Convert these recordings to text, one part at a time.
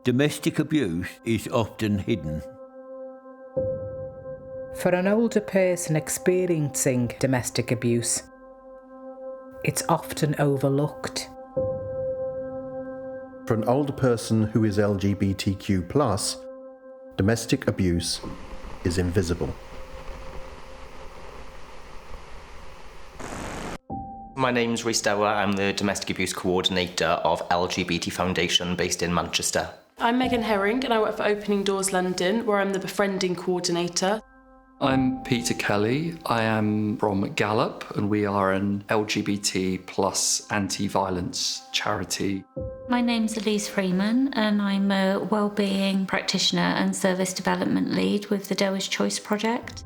Domestic abuse is often hidden. For an older person experiencing domestic abuse, it's often overlooked. For an older person who is LGBTQ+, domestic abuse is invisible. My name's Rhys Dower. I'm the Domestic Abuse Coordinator of LGBT Foundation based in Manchester. I'm Megan Herring and I work for Opening Doors London, where I'm the Befriending Coordinator. I'm Peter Kelly. I am from GALOP and we are an LGBT plus anti-violence charity. My name's Elise Freeman and I'm a wellbeing practitioner and service development lead with the Doer's Choice project.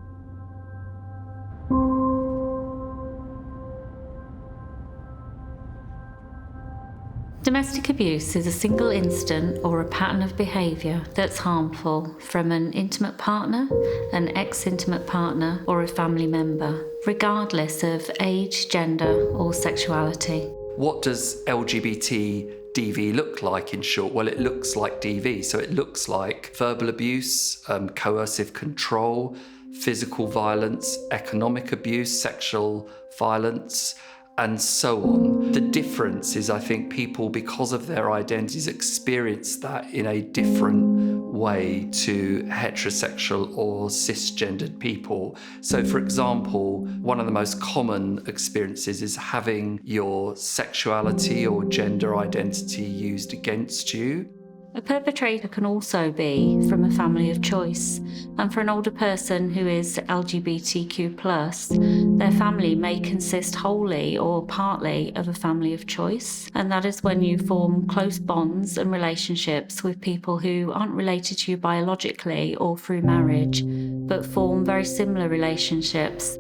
Domestic abuse is a single incident or a pattern of behaviour that's harmful from an intimate partner, an ex-intimate partner or a family member, regardless of age, gender or sexuality. What does LGBT DV look like in short? Well, it looks like DV. So it looks like verbal abuse, coercive control, physical violence, economic abuse, sexual violence, and so on. The difference is, I think, people, because of their identities, experience that in a different way to heterosexual or cisgendered people. So, for example, one of the most common experiences is having your sexuality or gender identity used against you. A perpetrator can also be from a family of choice, and for an older person who is LGBTQ+, their family may consist wholly or partly of a family of choice, and that is when you form close bonds and relationships with people who aren't related to you biologically or through marriage, but form very similar relationships.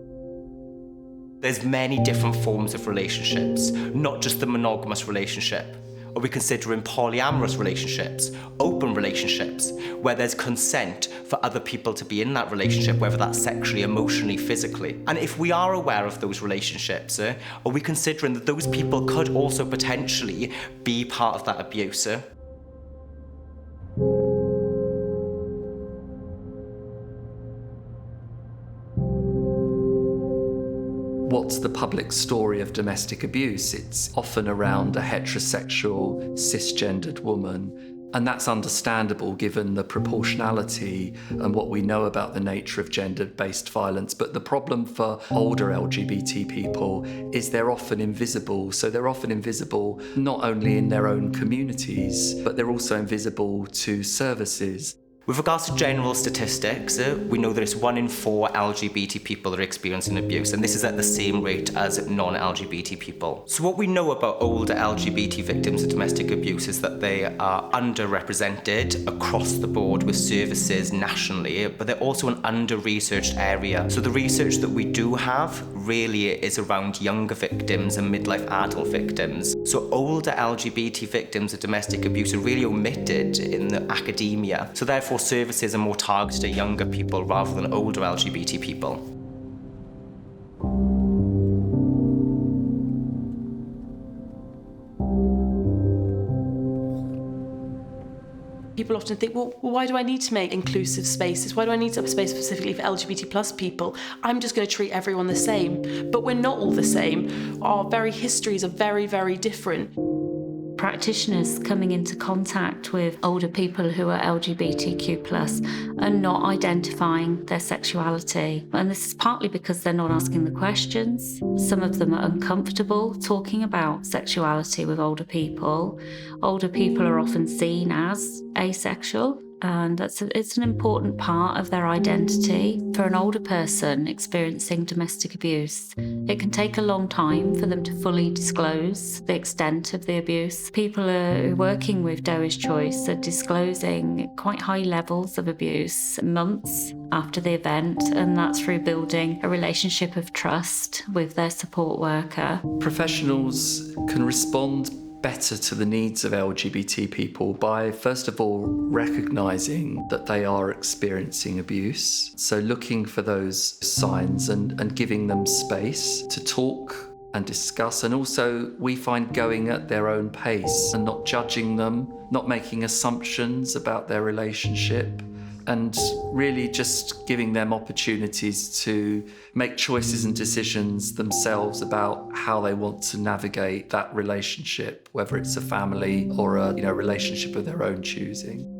There's many different forms of relationships, not just the monogamous relationship. Or we consider in polyamorous relationships, open relationships, where there's consent for other people to be in that relationship, whether that's sexually, emotionally, physically. And if we are aware of those relationships, are we considering that those people could also potentially be part of that abuse? What's the public story of domestic abuse? It's often around a heterosexual, cisgendered woman, and that's understandable given the proportionality and what we know about the nature of gender-based violence. But the problem for older LGBT people is they're often invisible. So they're often invisible not only in their own communities, but they're also invisible to services. With regards to general statistics, we know that it's 1 in 4 LGBT people that are experiencing abuse, and this is at the same rate as non-LGBT people. So what we know about older LGBT victims of domestic abuse is that they are underrepresented across the board with services nationally, but they're also an under-researched area. So the research that we do have really is around younger victims and midlife adult victims. So older LGBT victims of domestic abuse are really omitted in the academia. So therefore services are more targeted at younger people rather than older LGBT people. People often think, well, why do I need to make inclusive spaces? Why do I need a space specifically for LGBT plus people? I'm just going to treat everyone the same. But we're not all the same. Our very histories are very, very different. Practitioners coming into contact with older people who are LGBTQ+ are not identifying their sexuality. And this is partly because they're not asking the questions. Some of them are uncomfortable talking about sexuality with older people. Older people are often seen as asexual, and it's an important part of their identity. For an older person experiencing domestic abuse, it can take a long time for them to fully disclose the extent of the abuse. People who are working with Doer's Choice are disclosing quite high levels of abuse months after the event, and that's through building a relationship of trust with their support worker. Professionals can respond better to the needs of LGBT people by, first of all, recognising that they are experiencing abuse. So looking for those signs and giving them space to talk and discuss. And also we find going at their own pace and not judging them, not making assumptions about their relationship, and really just giving them opportunities to make choices and decisions themselves about how they want to navigate that relationship, whether it's a family or a relationship of their own choosing.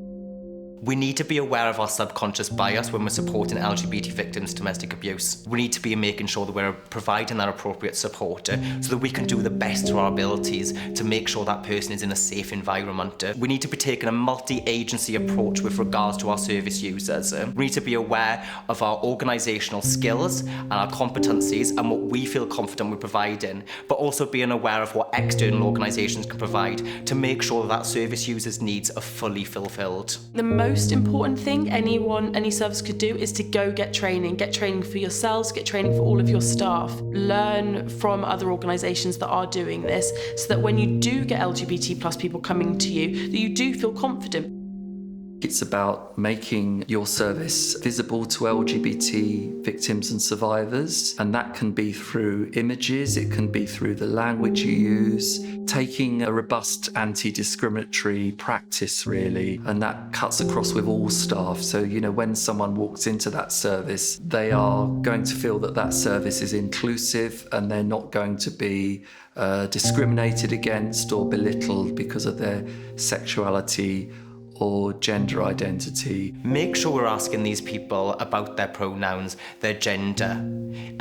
We need to be aware of our subconscious bias when we're supporting LGBT victims of domestic abuse. We need to be making sure that we're providing that appropriate support so that we can do the best to our abilities to make sure that person is in a safe environment. We need to be taking a multi-agency approach with regards to our service users. We need to be aware of our organisational skills and our competencies and what we feel confident we're providing, but also being aware of what external organisations can provide to make sure that service users' needs are fully fulfilled. The most important thing any service could do is to go get training for yourselves, get training for all of your staff. Learn from other organisations that are doing this so that when you do get LGBT plus people coming to you, that you do feel confident. It's about making your service visible to LGBT victims and survivors, and that can be through images, it can be through the language you use, taking a robust anti-discriminatory practice really, and that cuts across with all staff. So, when someone walks into that service, they are going to feel that service is inclusive and they're not going to be discriminated against or belittled because of their sexuality or gender identity. Make sure we're asking these people about their pronouns, their gender.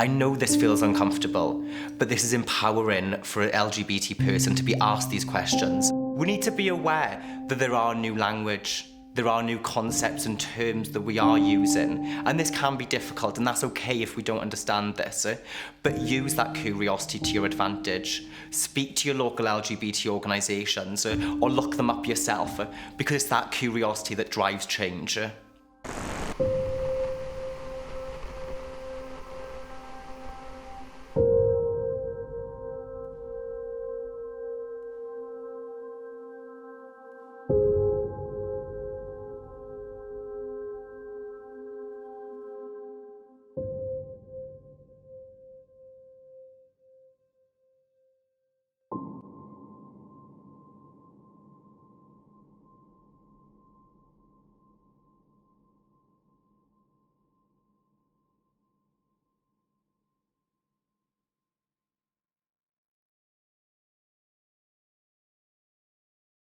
I know this feels uncomfortable, but this is empowering for an LGBT person to be asked these questions. We need to be aware that there are new language, there are new concepts and terms that we are using, and this can be difficult, and that's okay if we don't understand this, but use that curiosity to your advantage. Speak to your local LGBT organisations or look them up yourself, because it's that curiosity that drives change.